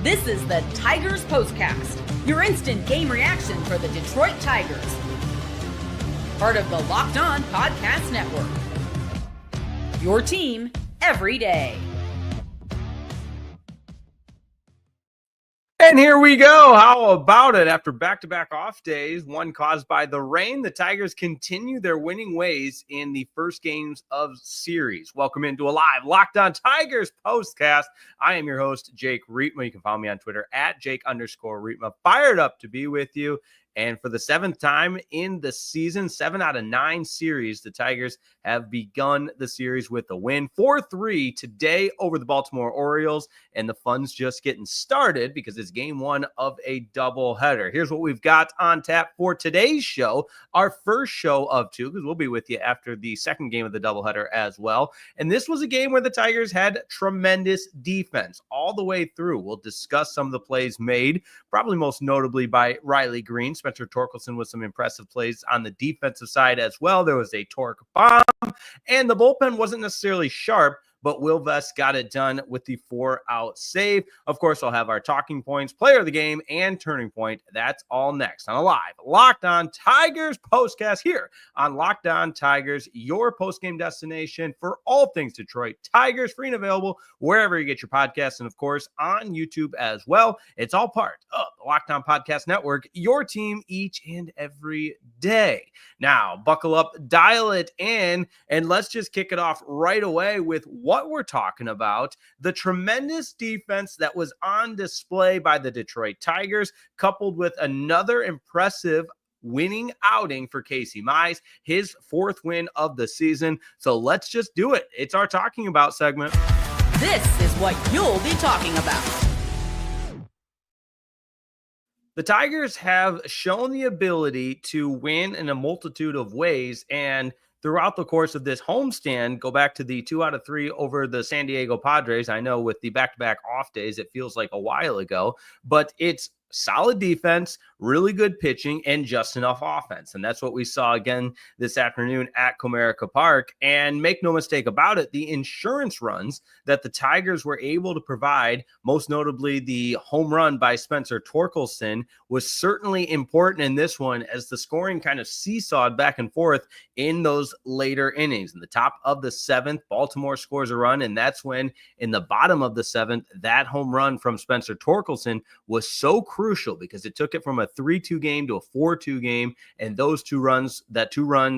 This is the Tigers Postcast, your instant game reaction for the Detroit Tigers. Part of the Locked On Podcast Network. Your team every day. And here we go. How about it? After back-to-back off days, one caused by the rain, the Tigers continue their winning ways in the first games of series. Welcome into a live Locked On Tigers postcast. I am your host, Jake Rietma. You can follow me on Twitter at Jake_Rietma. Fired up to be with you. And for the seventh time in the season, 7 out of 9 series, the Tigers have begun the series with a win. 4-3 today over the Baltimore Orioles. And the fun's just getting started because it's game one of a doubleheader. Here's what we've got on tap for today's show. Our first show of two, because we'll be with you after the second game of the doubleheader as well. And this was a game where the Tigers had tremendous defense all the way through. We'll discuss some of the plays made, probably most notably by Riley Greene. Spencer Torkelson with some impressive plays on the defensive side as well. There was a torque bomb, and the bullpen wasn't necessarily sharp, but Will Vest got it done with the 4-out save. Of course, I'll have our talking points, player of the game, and turning point. That's all next on a live Locked On Tigers postcast here on Locked On Tigers, your postgame destination for all things Detroit Tigers, free and available wherever you get your podcasts, and of course on YouTube as well. It's all part of the Locked On Podcast Network, your team each and every day. Now, buckle up, dial it in, and let's just kick it off right away with what we're talking about, the tremendous defense that was on display by the Detroit Tigers, coupled with another impressive winning outing for Casey Mize, his 4th win of the season. So let's just do it. It's our Talking About segment. This is what you'll be talking about. The Tigers have shown the ability to win in a multitude of ways, and throughout the course of this homestand, go back to the 2 out of 3 over the San Diego Padres. I know with the back-to-back off days, it feels like a while ago, but it's solid defense, really good pitching, and just enough offense. And that's what we saw again this afternoon at Comerica Park. And make no mistake about it, the insurance runs that the Tigers were able to provide, most notably the home run by Spencer Torkelson, was certainly important in this one as the scoring kind of seesawed back and forth in those later innings. In the top of the 7th, Baltimore scores a run, and that's when in the bottom of the 7th, that home run from Spencer Torkelson was so crucial because it took it from a 3-2 game to a 4-2 game. And those 2 runs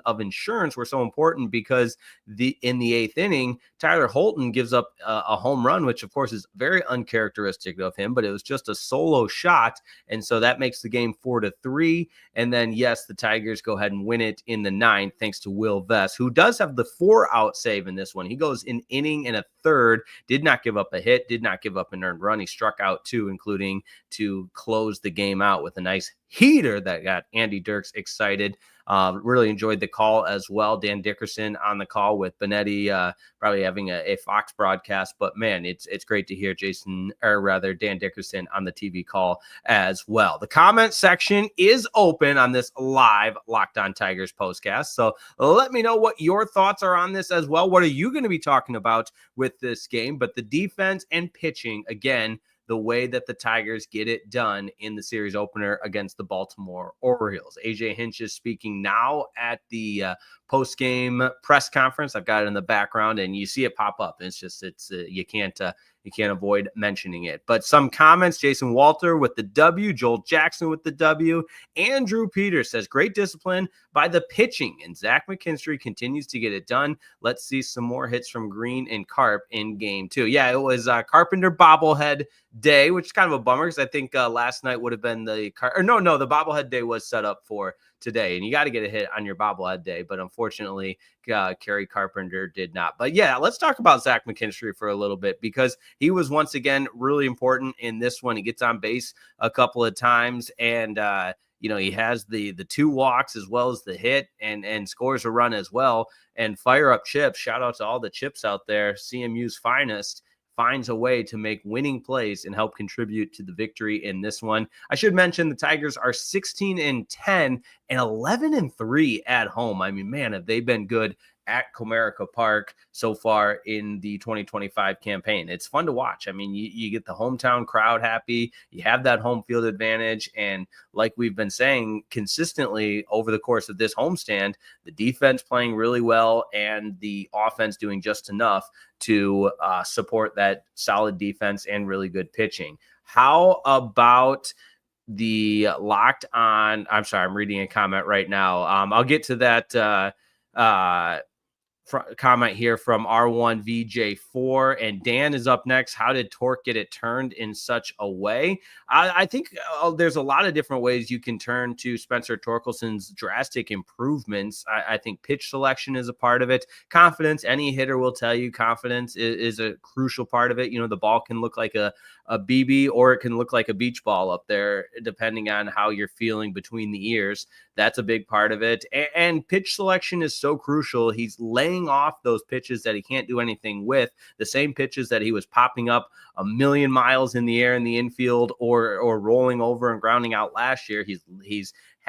of insurance were so important because in the 8th inning, Tyler Holton gives up a home run, which of course is very uncharacteristic of him, but it was just a solo shot. And so that makes the game 4-3. And then, yes, the Tigers go ahead and win it in the 9th, thanks to Will Vest, who does have the 4-out save in this one. He goes an inning and a third, did not give up a hit, did not give up an earned run. He struck out 2, including to close the game out with a nice heater that got Andy Dirks excited. Really enjoyed the call as well. Dan Dickerson on the call with Benetti, probably having a Fox broadcast. But man, it's great to hear Dan Dickerson on the TV call as well. The comment section is open on this live Locked On Tigers postcast. So let me know what your thoughts are on this as well. What are you going to be talking about with this game? But the defense and pitching, again, the way that the Tigers get it done in the series opener against the Baltimore Orioles. AJ Hinch is speaking now at the post-game press conference. I've got it in the background, and you see it pop up. You can't avoid mentioning it. But some comments: Jason Walter with the W, Joel Jackson with the W, Andrew Peters says great discipline by the pitching, and Zach McKinstry continues to get it done. Let's see some more hits from Greene and Carp in game 2. Yeah, it was Carpenter bobblehead day, which is kind of a bummer because I think last night would have been the bobblehead day was set up for today, and you got to get a hit on your bobblehead day, but unfortunately Kerry Carpenter did not. But yeah, let's talk about Zach McKinstry for a little bit because he was once again really important in this one. He gets on base a couple of times, and he has the 2 walks as well as the hit, and scores a run as well. And fire up Chips, shout out to all the Chips out there, CMU's finest, finds a way to make winning plays and help contribute to the victory in this one. I should mention the Tigers are 16-10 and 11-3 at home. I mean, man, have they been good at Comerica Park so far in the 2025 campaign. It's fun to watch. I mean, you get the hometown crowd happy, you have that home field advantage, and like we've been saying consistently over the course of this homestand, the defense playing really well and the offense doing just enough to support that solid defense and really good pitching. How about the locked on? I'm sorry, I'm reading a comment right now. I'll get to that comment here from R1VJ4, and Dan is up next. How did Torque get it turned in such a way? I think there's a lot of different ways you can turn to Spencer Torkelson's drastic improvements. I think pitch selection is a part of it. Confidence, any hitter will tell you confidence is a crucial part of it. You know, the ball can look like a BB or it can look like a beach ball up there, depending on how you're feeling between the ears. That's a big part of it. And pitch selection is so crucial. He's laying off those pitches that he can't do anything with, the same pitches that he was popping up a million miles in the air in the infield or rolling over and grounding out last year.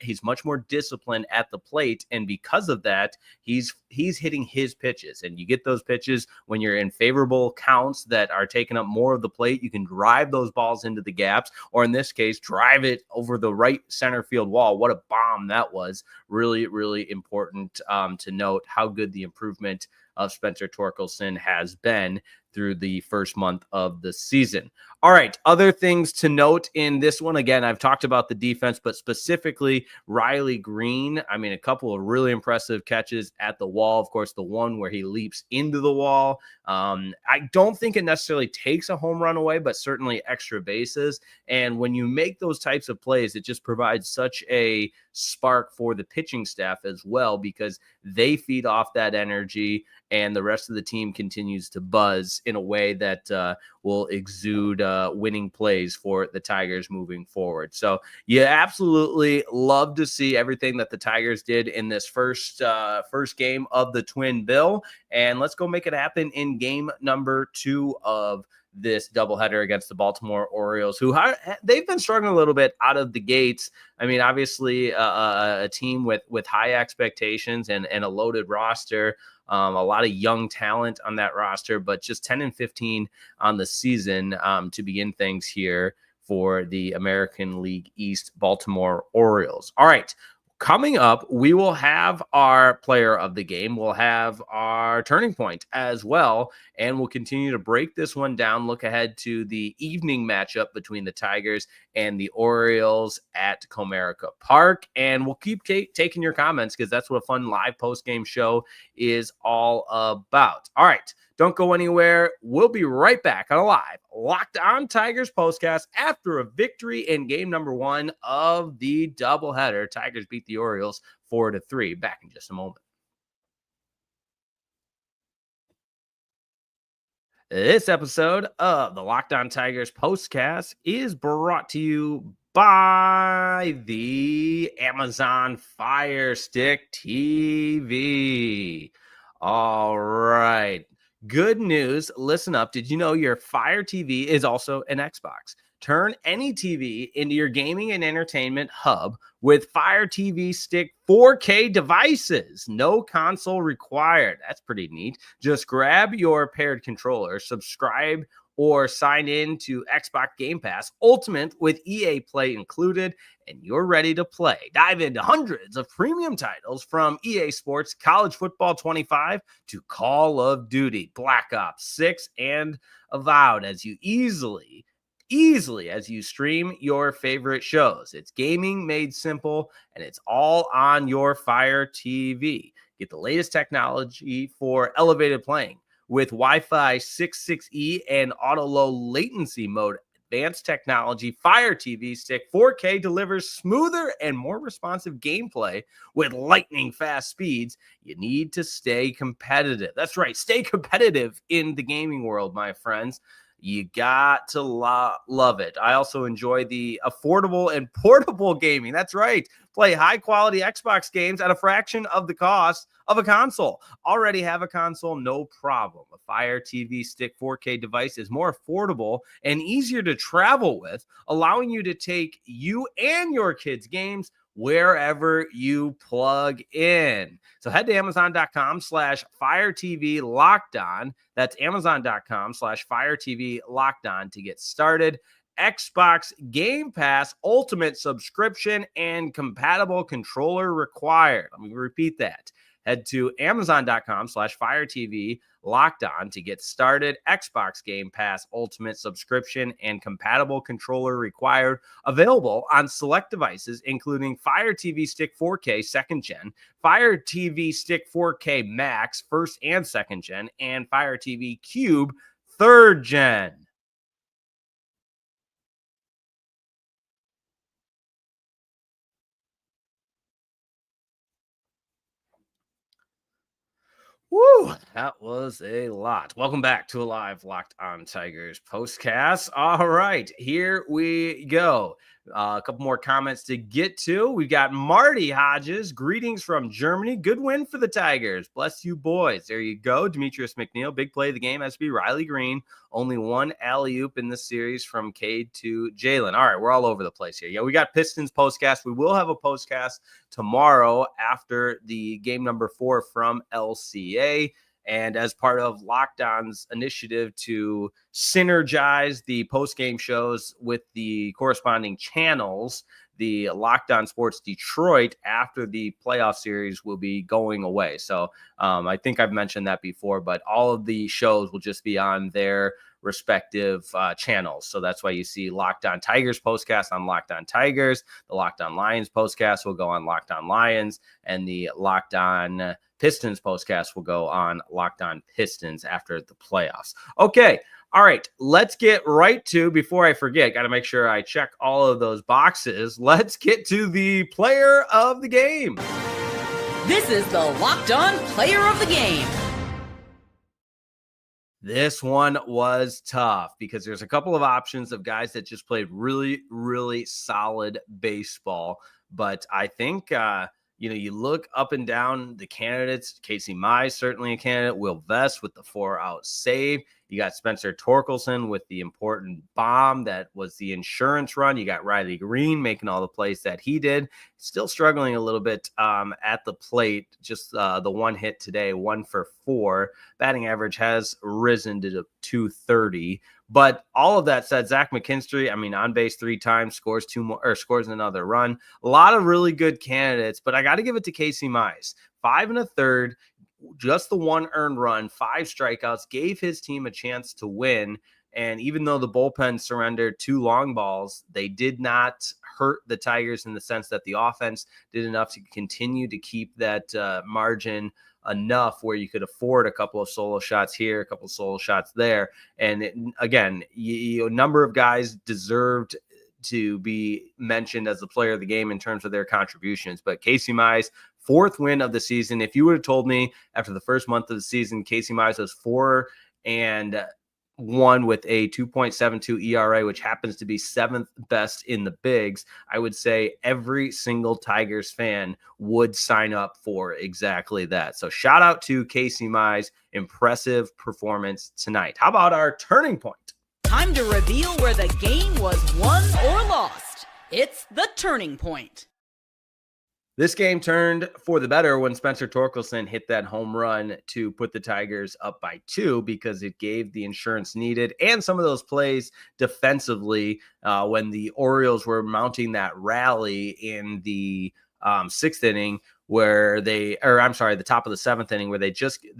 He's much more disciplined at the plate, and because of that, he's hitting his pitches. And you get those pitches when you're in favorable counts that are taking up more of the plate. You can drive those balls into the gaps, or in this case, drive it over the right center field wall. What a bomb that was. Really, really important to note how good the improvement of Spencer Torkelson has been through the first month of the season. All right, other things to note in this one. Again, I've talked about the defense, but specifically Riley Greene. I mean, a couple of really impressive catches at the wall. Of course, the one where he leaps into the wall. I don't think it necessarily takes a home run away, but certainly extra bases. And when you make those types of plays, it just provides such a spark for the pitching staff as well, because they feed off that energy and the rest of the team continues to buzz in a way that will exude winning plays for the Tigers moving forward. So you absolutely love to see everything that the Tigers did in this first game of the Twin Bill. And let's go make it happen in game number 2 of this doubleheader against the Baltimore Orioles, who they've been struggling a little bit out of the gates. I mean, obviously a team with high expectations and a loaded roster, a lot of young talent on that roster, but just 10-15 on the season to begin things here for the American League East Baltimore Orioles. All right. Coming up, we will have our player of the game. We'll have our turning point as well, and we'll continue to break this one down, look ahead to the evening matchup between the Tigers and the Orioles at Comerica Park, and we'll keep taking your comments because that's what a fun live post-game show is all about. All right. Don't go anywhere. We'll be right back on a live Locked On Tigers postcast after a victory in game number 1 of the doubleheader. Tigers beat the Orioles 4-3. Back in just a moment. This episode of the Locked On Tigers postcast is brought to you by the Amazon Fire Stick TV. All right. Good news. Listen up. Did you know your Fire TV is also an Xbox? Turn any TV into your gaming and entertainment hub with Fire TV Stick 4K devices. No console required. That's pretty neat. Just grab your paired controller, subscribe or sign in to Xbox Game Pass Ultimate with EA Play included, and you're ready to play. Dive into hundreds of premium titles from EA Sports, College Football 25 to Call of Duty, Black Ops 6, and Avowed as you easily as you stream your favorite shows. It's gaming made simple, and it's all on your Fire TV. Get the latest technology for elevated playing with Wi-Fi 6.6E and auto low latency mode. Advanced technology, Fire TV Stick 4K delivers smoother and more responsive gameplay with lightning fast speeds. You need to stay competitive. That's right, stay competitive in the gaming world, my friends. You got to love it. I also enjoy the affordable and portable gaming. That's right. Play high-quality Xbox games at a fraction of the cost of a console. Already have a console? No problem. A Fire TV Stick 4K device is more affordable and easier to travel with, allowing you to take you and your kids' games wherever you plug in. So head to Amazon.com/Fire TV Locked On. That's Amazon.com/Fire TV Locked On to get started. Xbox Game Pass Ultimate subscription and compatible controller required. Let me repeat that. Head to Amazon.com/Fire TV Locked On to get started. Xbox Game Pass Ultimate subscription and compatible controller required. Available on select devices, including Fire TV Stick 4K 2nd Gen, Fire TV Stick 4K Max 1st and 2nd Gen, and Fire TV Cube 3rd Gen. Woo, that was a lot. Welcome back to a live Locked On Tigers postcast. All right, here we go. A couple more comments to get to. We got Marty Hodges. Greetings from Germany. Good win for the Tigers. Bless you, boys. There you go. Demetrius McNeil. Big play of the game has to be Riley Greene. Only one alley-oop in this series from Cade to Jalen. All right, we're all over the place here. Yeah, we got Pistons postcast. We will have a postcast tomorrow after the game number 4 from LCA. And as part of Locked On's initiative to synergize the post-game shows with the corresponding channels, the Locked On Sports Detroit after the playoff series will be going away. So I think I've mentioned that before, but all of the shows will just be on their respective channels. So that's why you see Locked On Tigers postcast on Locked On Tigers. The Locked On Lions postcast will go on Locked On Lions, and the Locked On Pistons postcast will go on Locked On Pistons after the playoffs. Okay. All right, let's get right to, before I forget, got to make sure I check all of those boxes. Let's get to the player of the game. This is the Locked On Player of the Game. This one was tough because there's a couple of options of guys that just played really, really solid baseball. But I think, you look up and down the candidates. Casey Mize, certainly a candidate. Will Vest with the 4-out save. You got Spencer Torkelson with the important bomb that was the insurance run. You got Riley Greene making all the plays that he did. Still struggling a little bit at the plate. Just the one hit today, 1 for 4. Batting average has risen to 230. But all of that said, Zach McKinstry, on base 3 times, scores another run. A lot of really good candidates, but I got to give it to Casey Mize. 5 1/3. Just the 1 earned run, 5 strikeouts, gave his team a chance to win. And even though the bullpen surrendered 2 long balls, they did not hurt the Tigers in the sense that the offense did enough to continue to keep that margin enough where you could afford a couple of solo shots here, a couple of solo shots there. And a number of guys deserved to be mentioned as the player of the game in terms of their contributions. But Casey Mize, 4th win of the season. If you would have told me after the first month of the season, Casey Mize was 4-1 with a 2.72 ERA, which happens to be 7th best in the bigs, I would say every single Tigers fan would sign up for exactly that. So shout out to Casey Mize. Impressive performance tonight. How about our turning point? Time to reveal where the game was won or lost. It's the turning point. This game turned for the better when Spencer Torkelson hit that home run to put the Tigers up by 2 because it gave the insurance needed and some of those plays defensively when the Orioles were mounting that rally in the 6th inning the top of the 7th inning where they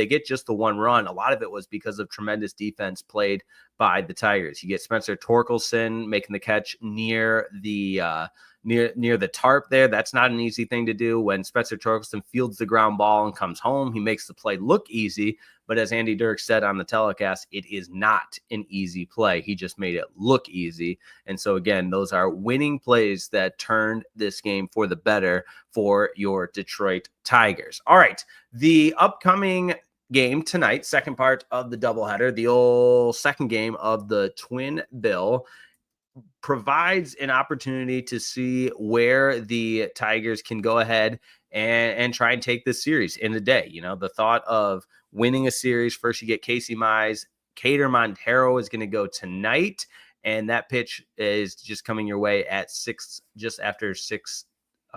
get just the 1 run. A lot of it was because of tremendous defense played by the Tigers. You get Spencer Torkelson making the catch near the tarp there. That's not an easy thing to do. When Spencer Torkelson fields the ground ball and comes home, he makes the play look easy. But as Andy Dirk said on the telecast, it is not an easy play. He just made it look easy. And so, again, those are winning plays that turned this game for the better for your Detroit Tigers. All right, the upcoming game tonight, second part of the doubleheader, the old second game of the Twin Bill, provides an opportunity to see where the Tigers can go ahead and try and take this series in the day. The thought of winning a series, first you get Casey Mize. Cater Montero is going to go tonight, and that pitch is just coming your way at just after 6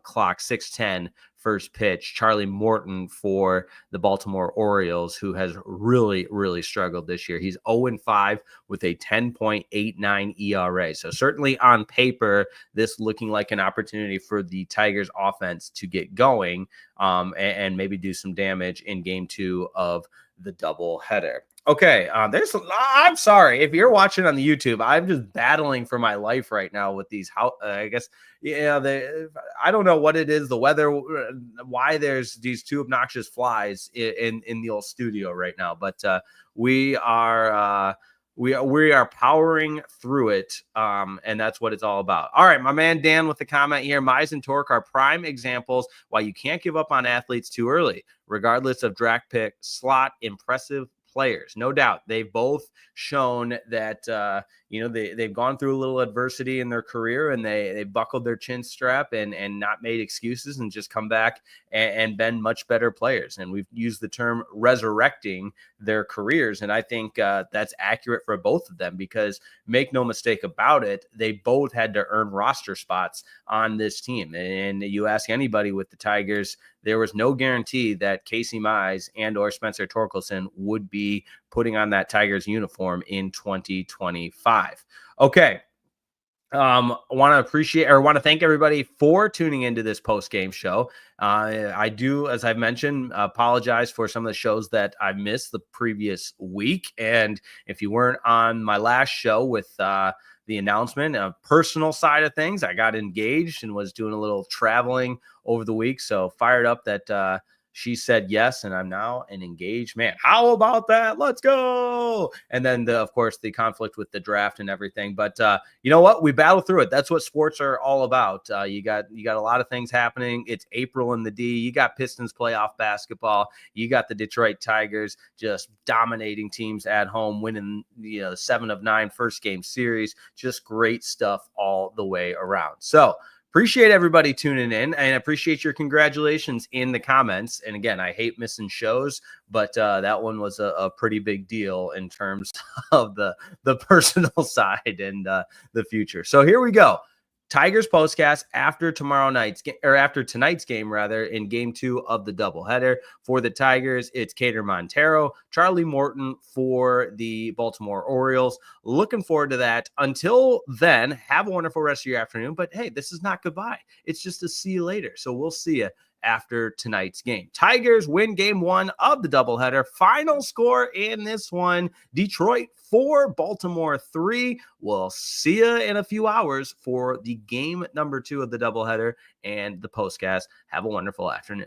clock, 6:10 first pitch. Charlie Morton for the Baltimore Orioles, who has really, really struggled this year. He's 0-5 with a 10.89 ERA. So certainly on paper, this looking like an opportunity for the Tigers offense to get going and maybe do some damage in game 2 of the doubleheader. Okay, I'm sorry if you're watching on the YouTube. I'm just battling for my life right now with these. I guess I don't know what it is. The weather, why there's these two obnoxious flies in the old studio right now. But we are powering through it, and that's what it's all about. All right, my man Dan with the comment here. Mize and Torque are prime examples why you can't give up on athletes too early, regardless of draft pick slot. Impressive players, no doubt. They've both shown that they've gone through a little adversity in their career, and they buckled their chin strap and not made excuses and just come back and been much better players. And we've used the term resurrecting their careers, and I think that's accurate for both of them, because make no mistake about it, they both had to earn roster spots on this team. And you ask anybody with the Tigers, there was no guarantee that Casey Mize and or Spencer Torkelson would be putting on that Tigers uniform in 2025. Okay. Want to thank everybody for tuning into this post-game show. I do, as I've mentioned, apologize for some of the shows that I missed the previous week. And if you weren't on my last show with the announcement, a personal side of things, I got engaged and was doing a little traveling over the week. So fired up that she said yes, and I'm now an engaged man. How about that? Let's go. And then, of course, the conflict with the draft and everything. But you know what? We battle through it. That's what sports are all about. You got a lot of things happening. It's April in the D. You got Pistons playoff basketball. You got the Detroit Tigers just dominating teams at home, winning 7 of 9 first game series. Just great stuff all the way around. So appreciate everybody tuning in, and appreciate your congratulations in the comments. And again, I hate missing shows, but that one was a pretty big deal in terms of the personal side and the future. So here we go. Tigers postcast after tonight's game in game 2 of the doubleheader. For the Tigers, it's Cater Montero, Charlie Morton for the Baltimore Orioles. Looking forward to that. Until then, have a wonderful rest of your afternoon. But hey, this is not goodbye. It's just a see you later. So we'll see you after tonight's game. Tigers win game 1 of the doubleheader. Final score in this one, Detroit 4, Baltimore 3. We'll see you in a few hours for the game number 2 of the doubleheader and the postcast. Have a wonderful afternoon.